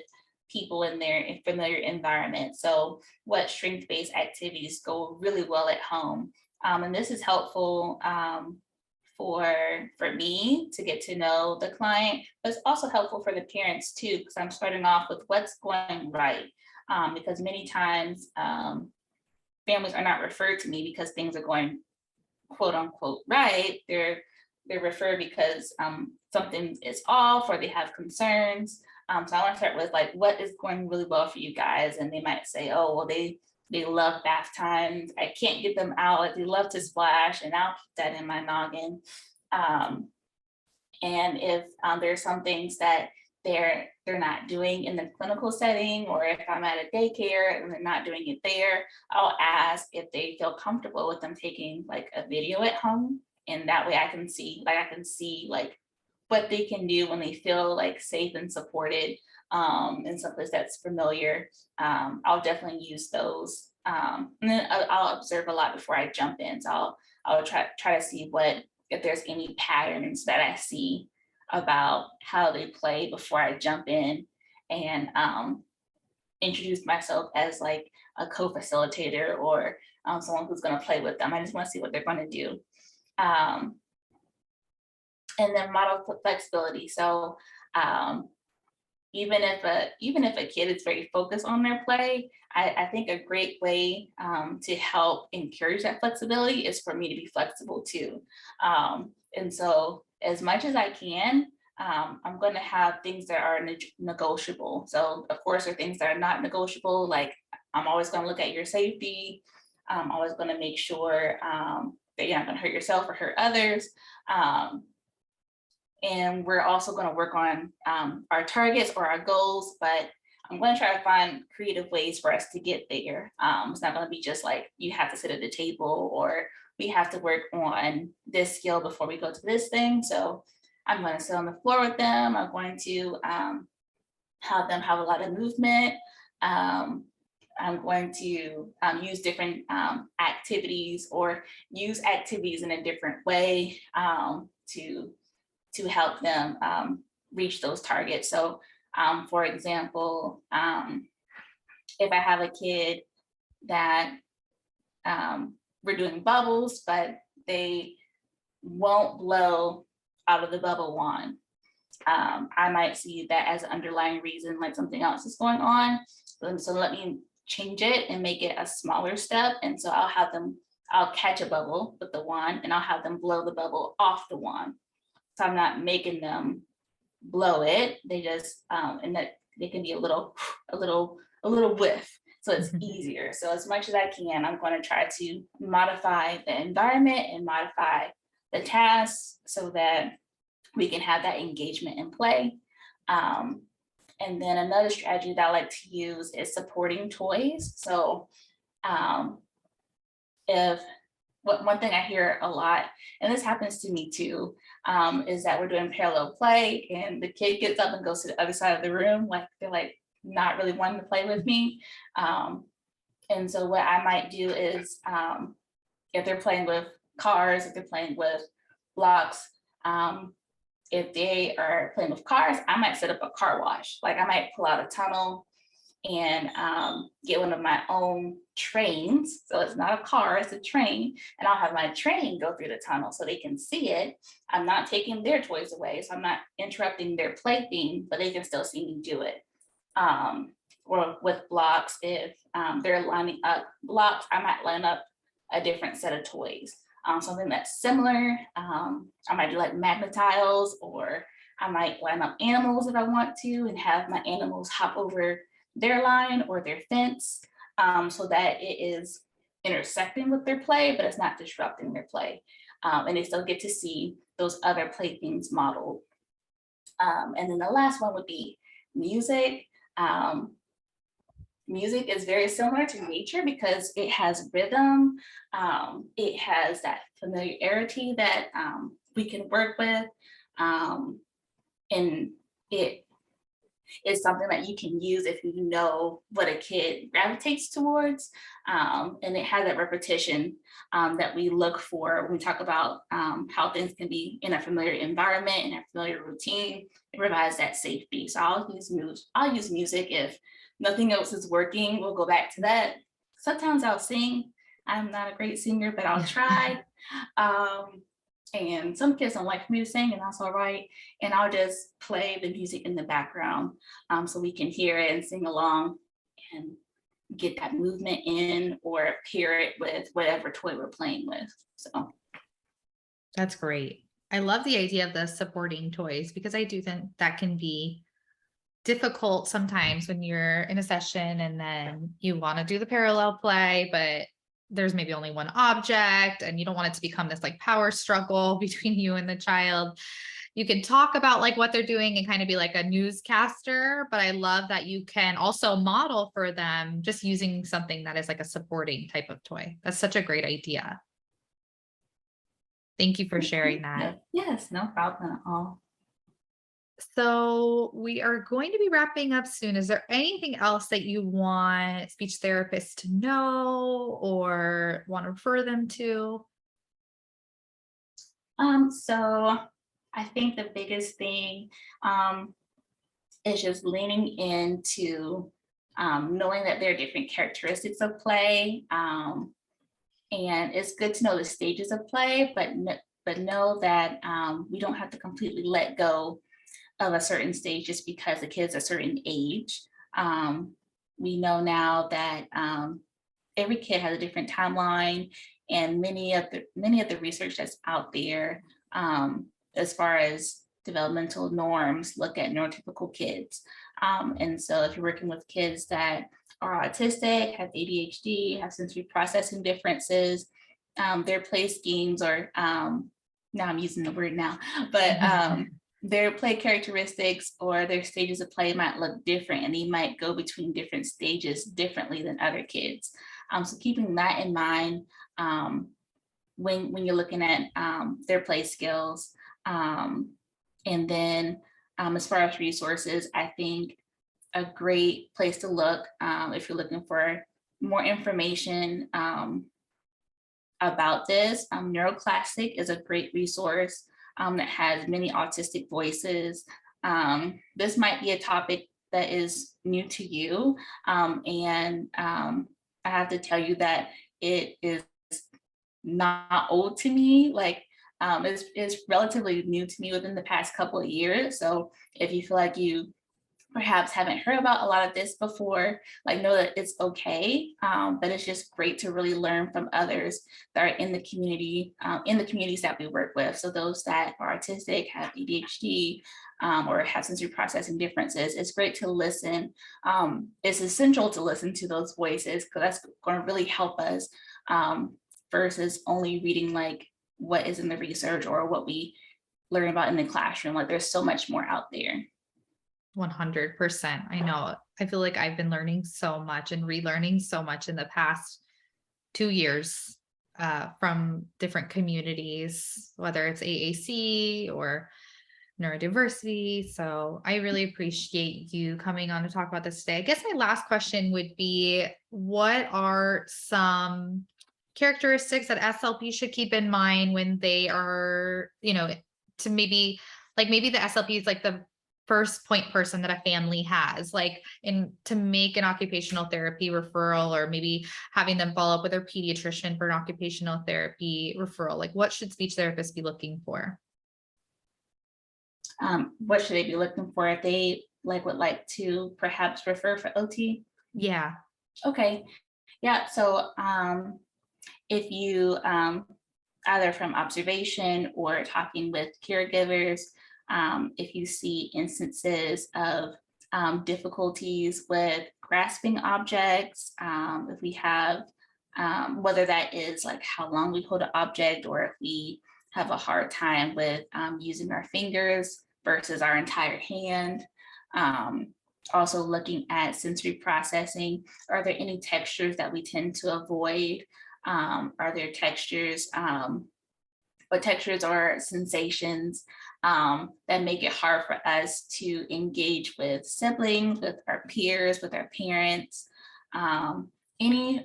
people in their familiar environment. So what strength-based activities go really well at home. And this is helpful for me to get to know the client, but it's also helpful for the parents too, because I'm starting off with what's going right. Because many times families are not referred to me because things are going quote unquote right. They're referred because something is off or they have concerns. So I want to start with like what is going really well for you guys, and they might say, oh well, they love bath times. I can't get them out. Like they love to splash, and I'll keep that in my noggin. And if there's some things that they're not doing in the clinical setting, or if I'm at a daycare and they're not doing it there, I'll ask if they feel comfortable with them taking like a video at home, and that way I can see like what they can do when they feel like safe and supported in someplace that's familiar. I'll definitely use those, and then I'll observe a lot before I jump in. So I'll try to see if there's any patterns that I see about how they play before I jump in and introduce myself as like a co-facilitator or someone who's going to play with them. I just want to see what they're going to do. And then model flexibility. So even if a kid is very focused on their play, I think a great way to help encourage that flexibility is for me to be flexible too. And so as much as I can, I'm going to have things that are negotiable. So of course, there are things that are not negotiable. Like I'm always going to look at your safety. I'm always going to make sure that you're not going to hurt yourself or hurt others. And we're also going to work on our targets or our goals, but I'm going to try to find creative ways for us to get there. It's not going to be just like you have to sit at the table or we have to work on this skill before we go to this thing. So I'm going to sit on the floor with them. I'm going to have them have a lot of movement. I'm going to use different activities or use activities in a different way to help them reach those targets. So for example, if I have a kid that we're doing bubbles, but they won't blow out of the bubble wand, I might see that as an underlying reason, like something else is going on. And so let me change it and make it a smaller step. And so I'll catch a bubble with the wand and I'll have them blow the bubble off the wand. So I'm not making them blow it. They just and that they can be a little whiff. So it's easier. So as much as I can, I'm going to try to modify the environment and modify the tasks so that we can have that engagement in play. And then another strategy that I like to use is supporting toys. So one thing I hear a lot, and this happens to me too, is that we're doing parallel play and the kid gets up and goes to the other side of the room, like they're like not really wanting to play with me. And so what I might do is if they're playing with cars, if they're playing with blocks, if they are playing with cars, I might set up a car wash. Like I might pull out a tunnel and get one of my own trains. So it's not a car, it's a train. And I'll have my train go through the tunnel so they can see it. I'm not taking their toys away. So I'm not interrupting their play theme, but they can still see me do it. or with blocks, if they're lining up blocks, I might line up a different set of toys. Something that's similar. I might do like magnetiles, or I might line up animals if I want to and have my animals hop over their line or their fence, so that it is intersecting with their play, but it's not disrupting their play. And they still get to see those other playthings modeled. And then the last one would be music. Music is very similar to nature because it has rhythm. It has that familiarity that we can work with. And it is something that you can use if you know what a kid gravitates towards. And it has that repetition that we look for when we talk about how things can be in a familiar environment, in a familiar routine. It provides that safety. So I'll use music if nothing else is working. We'll go back to that. Sometimes I'll sing. I'm not a great singer, but I'll try. And some kids don't like me to sing, and that's all right. And I'll just play the music in the background so we can hear it and sing along and get that movement in, or pair it with whatever toy we're playing with. So That's great. I love the idea of the supporting toys, because I do think that can be difficult sometimes when you're in a session and then you want to do the parallel play, but there's maybe only one object and you don't want it to become this like power struggle between you and the child. You can talk about like what they're doing and kind of be like a newscaster, but I love that you can also model for them just using something that is like a supporting type of toy. That's such a great idea. Thank you for sharing that. yes, no problem at all. So we are going to be wrapping up soon. Is there anything else that you want speech therapists to know or want to refer them to? So I think the biggest thing is just leaning into knowing that there are different characteristics of play. And it's good to know the stages of play, but know that we don't have to completely let go of a certain stage just because the kid's a certain age. We know now that every kid has a different timeline, and many of the research that's out there as far as developmental norms look at neurotypical kids. And so if you're working with kids that are autistic, have ADHD, have sensory processing differences, their play schemes are, now I'm using the word now, but their play characteristics or their stages of play might look different, and they might go between different stages differently than other kids. So keeping that in mind when you're looking at their play skills. And then as far as resources, I think a great place to look if you're looking for more information about this, Neuroclassic is a great resource that has many autistic voices. This might be a topic that is new to you. And I have to tell you that it is not old to me. Like it's relatively new to me within the past couple of years. So if you feel like you perhaps haven't heard about a lot of this before, like know that it's okay. But it's just great to really learn from others that are in the community, in the communities that we work with. So those that are autistic, have ADHD, or have sensory processing differences, it's great to listen. It's essential to listen to those voices because that's going to really help us versus only reading like what is in the research or what we learn about in the classroom. Like there's so much more out there. 100%. I know. I feel like I've been learning so much and relearning so much in the past 2 years from different communities, whether it's AAC or neurodiversity. So I really appreciate you coming on to talk about this today. I guess my last question would be, what are some characteristics that SLP should keep in mind when they are, to maybe the SLP is like the first point person that a family has, like to make an occupational therapy referral, or maybe having them follow up with their pediatrician for an occupational therapy referral? Like what should speech therapists be looking for? What should they be looking for? If they would like to perhaps refer for OT? Yeah. Okay, yeah, so if you either from observation or talking with caregivers, if you see instances of difficulties with grasping objects, if we have, whether that is like how long we hold an object, or if we have a hard time with using our fingers versus our entire hand. Also looking at sensory processing, are there any textures that we tend to avoid? Are there textures, what textures or sensations that make it hard for us to engage with siblings, with our peers, with our parents? Any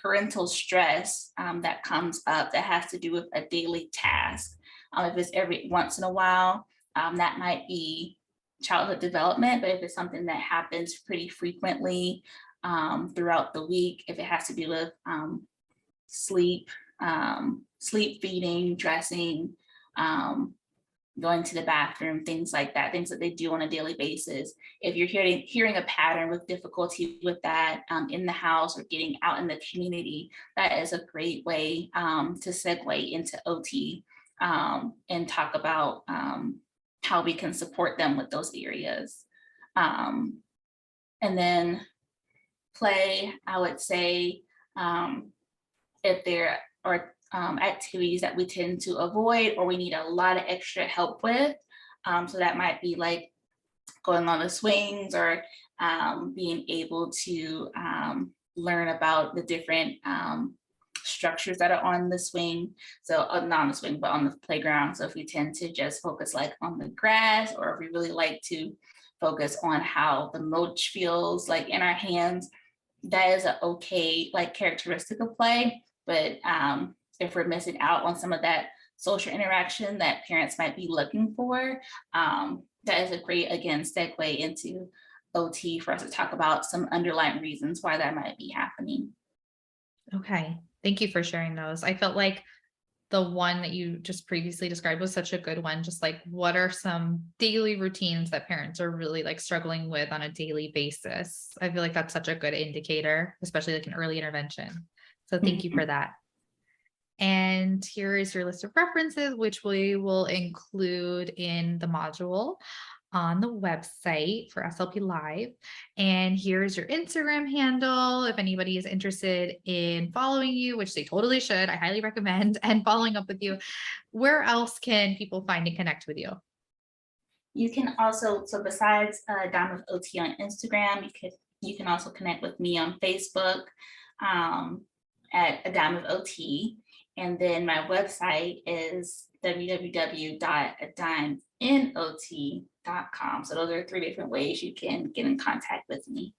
parental stress that comes up that has to do with a daily task. If it's every once in a while, that might be childhood development, but if it's something that happens pretty frequently throughout the week, if it has to do with sleep, sleep, feeding, dressing, going to the bathroom, things like that, things that they do on a daily basis. If you're hearing a pattern with difficulty with that in the house or getting out in the community, that is a great way to segue into OT and talk about how we can support them with those areas. And then play, I would say, if there are activities that we tend to avoid or we need a lot of extra help with. So that might be like going on the swings or being able to learn about the different structures that are on the swing. So not on the swing, but on the playground. So if we tend to just focus like on the grass, or if we really like to focus on how the mulch feels like in our hands, that is an okay like characteristic of play. But if we're missing out on some of that social interaction that parents might be looking for, that is a great, again, segue into OT for us to talk about some underlying reasons why that might be happening. Okay. Thank you for sharing those. I felt like the one that you just previously described was such a good one. Just like, what are some daily routines that parents are really like struggling with on a daily basis? I feel like that's such a good indicator, especially like an early intervention. So thank you for that. And here is your list of references, which we will include in the module on the website for SLP Live. And here's your Instagram handle. If anybody is interested in following you, which they totally should, I highly recommend, and following up with you, where else can people find and connect with you? You can also, so besides Dime of OT on Instagram, you can also connect with me on Facebook at A Dime of OT. And then my website is www.adimenot.com. So those are 3 different ways you can get in contact with me.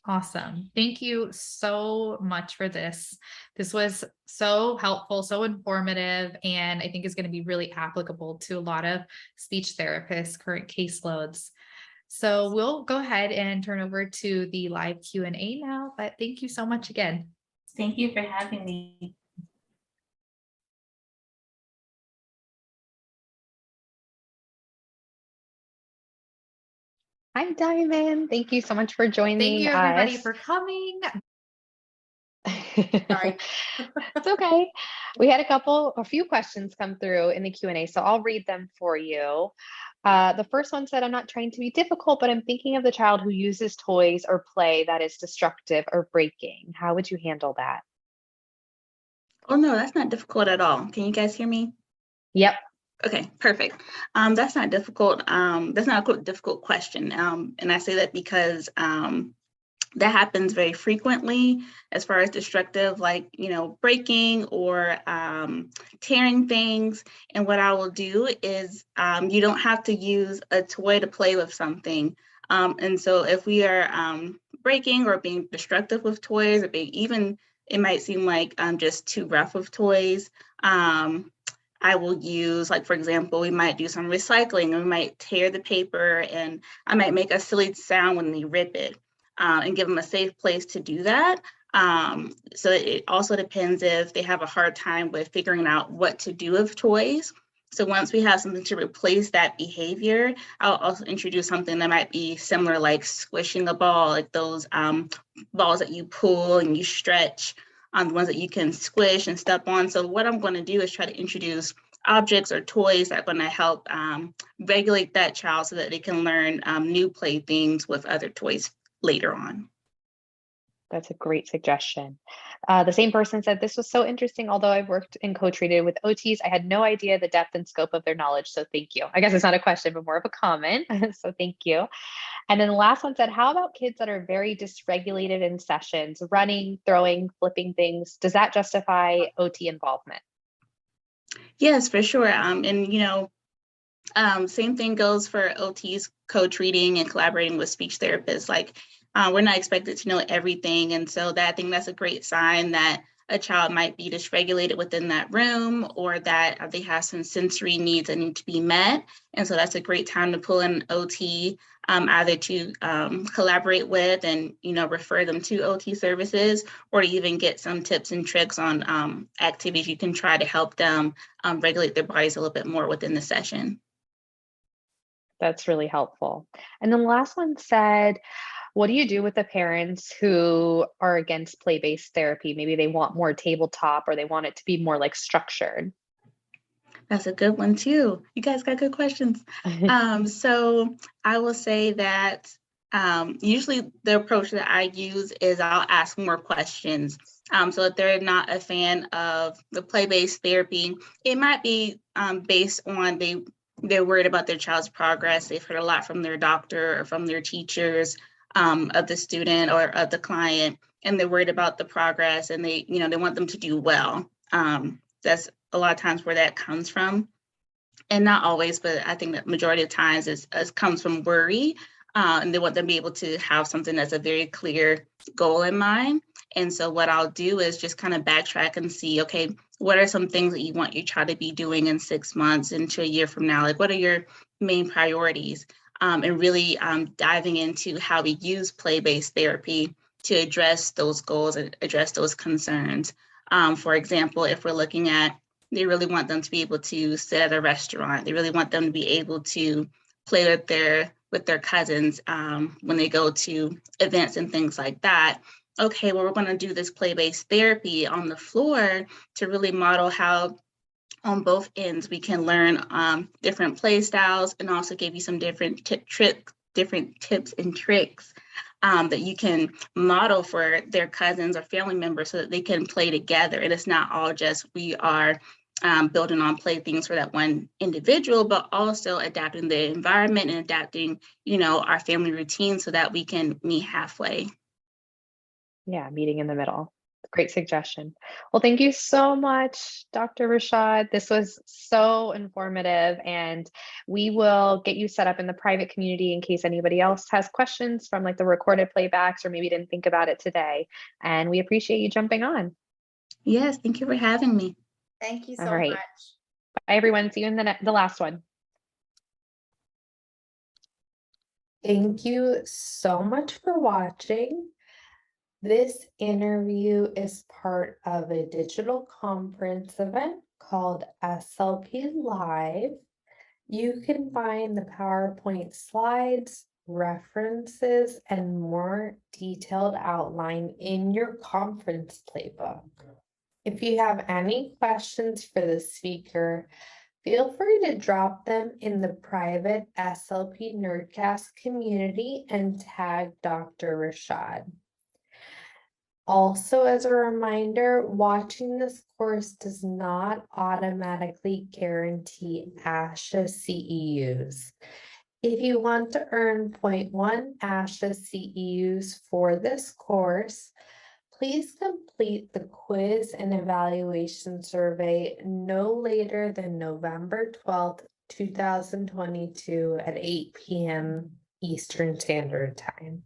Awesome. Thank you so much for this. This was so helpful, so informative, and I think is going to be really applicable to a lot of speech therapists' current caseloads. So we'll go ahead and turn over to the live Q&A now, but thank you so much again. Thank you for having me. Hi, Diamond. Thank you so much for joining Thank you, everybody, us. for coming. Sorry. It's okay. We had a few questions come through in the Q&A, so I'll read them for you. The first one said, I'm not trying to be difficult, but I'm thinking of the child who uses toys or play that is destructive or breaking. How would you handle that? Oh, no, that's not difficult at all. Can you guys hear me? Yep. Okay, perfect. That's not difficult. That's not a difficult question. And I say that because that happens very frequently as far as destructive, like, breaking or tearing things. And what I will do is you don't have to use a toy to play with something. And so if we are breaking or being destructive with toys, or it might seem like just too rough with toys, I will use, like, for example, we might do some recycling, and we might tear the paper, and I might make a silly sound when we rip it, and give them a safe place to do that. So it also depends if they have a hard time with figuring out what to do with toys. So once we have something to replace that behavior, I'll also introduce something that might be similar, like squishing a ball, like those balls that you pull and you stretch, the ones that you can squish and step on. So what I'm going to do is try to introduce objects or toys that are going to help regulate that child so that they can learn new playthings with other toys later on. That's a great suggestion. The same person said, this was so interesting. Although I've worked and co-treated with OTs, I had no idea the depth and scope of their knowledge. So thank you. I guess it's not a question, but more of a comment. So thank you. And then the last one said, how about kids that are very dysregulated in sessions, running, throwing, flipping things? Does that justify OT involvement? Yes, for sure. Same thing goes for OTs co-treating and collaborating with speech therapists. Like we're not expected to know everything. And so I think that's a great sign that a child might be dysregulated within that room, or that they have some sensory needs that need to be met. And so that's a great time to pull in OT, either to collaborate with and, refer them to OT services, or to even get some tips and tricks on activities you can try to help them regulate their bodies a little bit more within the session. That's really helpful. And then the last one said, what do you do with the parents who are against play-based therapy? Maybe they want more tabletop, or they want it to be more like structured. That's a good one too. You guys got good questions. So I will say that usually the approach that I use is I'll ask more questions. So if they're not a fan of the play-based therapy, it might be based on they're worried about their child's progress. They've heard a lot from their doctor or from their teachers of the student or of the client, and they're worried about the progress, and they want them to do well. That's a lot of times where that comes from, and not always, but I think that majority of times it comes from worry, and they want them to be able to have something that's a very clear goal in mind. And so what I'll do is just kind of backtrack and see, okay, what are some things that you want your child to be doing in 6 months into a year from now? Like, what are your main priorities? And really diving into how we use play-based therapy to address those goals and address those concerns. For example, if we're looking at, they really want them to be able to sit at a restaurant. They really want them to be able to play with their cousins when they go to events and things like that. Okay, well, we're going to do this play-based therapy on the floor to really model how on both ends we can learn different play styles, and also give you some different tips and tricks that you can model for their cousins or family members so that they can play together. And it's not all just we are building on playthings for that one individual, but also adapting the environment and adapting, our family routine so that we can meet halfway. Yeah, meeting in the middle. Great suggestion. Well, thank you so much, Dr. Rashad. This was so informative, and we will get you set up in the private community in case anybody else has questions from like the recorded playbacks, or maybe didn't think about it today. And we appreciate you jumping on. Yes, thank you for having me. Thank you All so right. much. Bye, everyone. See you in the last one. Thank you so much for watching. This interview is part of a digital conference event called SLP Live. You can find the PowerPoint slides, references, and more detailed outline in your conference playbook. If you have any questions for the speaker, feel free to drop them in the private SLP Nerdcast community and tag Dr. Rashad. Also, as a reminder, watching this course does not automatically guarantee ASHA CEUs. If you want to earn 0.1 ASHA CEUs for this course, please complete the quiz and evaluation survey no later than November 12th, 2022 at 8 p.m. Eastern Standard Time.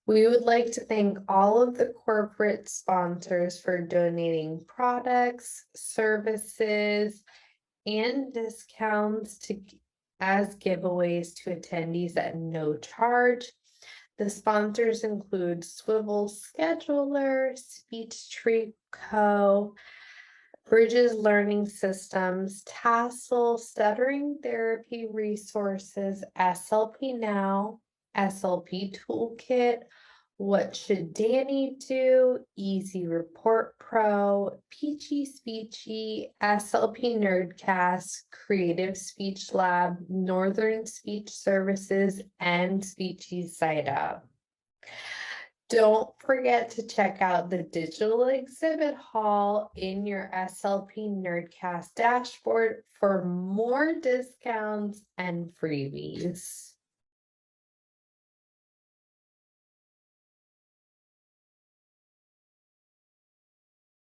We would like to thank all of the corporate sponsors for donating products, services, and discounts as giveaways to attendees at no charge. The sponsors include Swivel Scheduler, Speech Tree Co., Bridges Learning Systems, Tassel, Stuttering Therapy Resources, SLP Now, SLP Toolkit, What Should Danny Do, Easy Report Pro, Peachy Speechy, SLP Nerdcast, Creative Speech Lab, Northern Speech Services, and Speechy Site Up. Don't forget to check out the digital exhibit hall in your SLP Nerdcast dashboard for more discounts and freebies.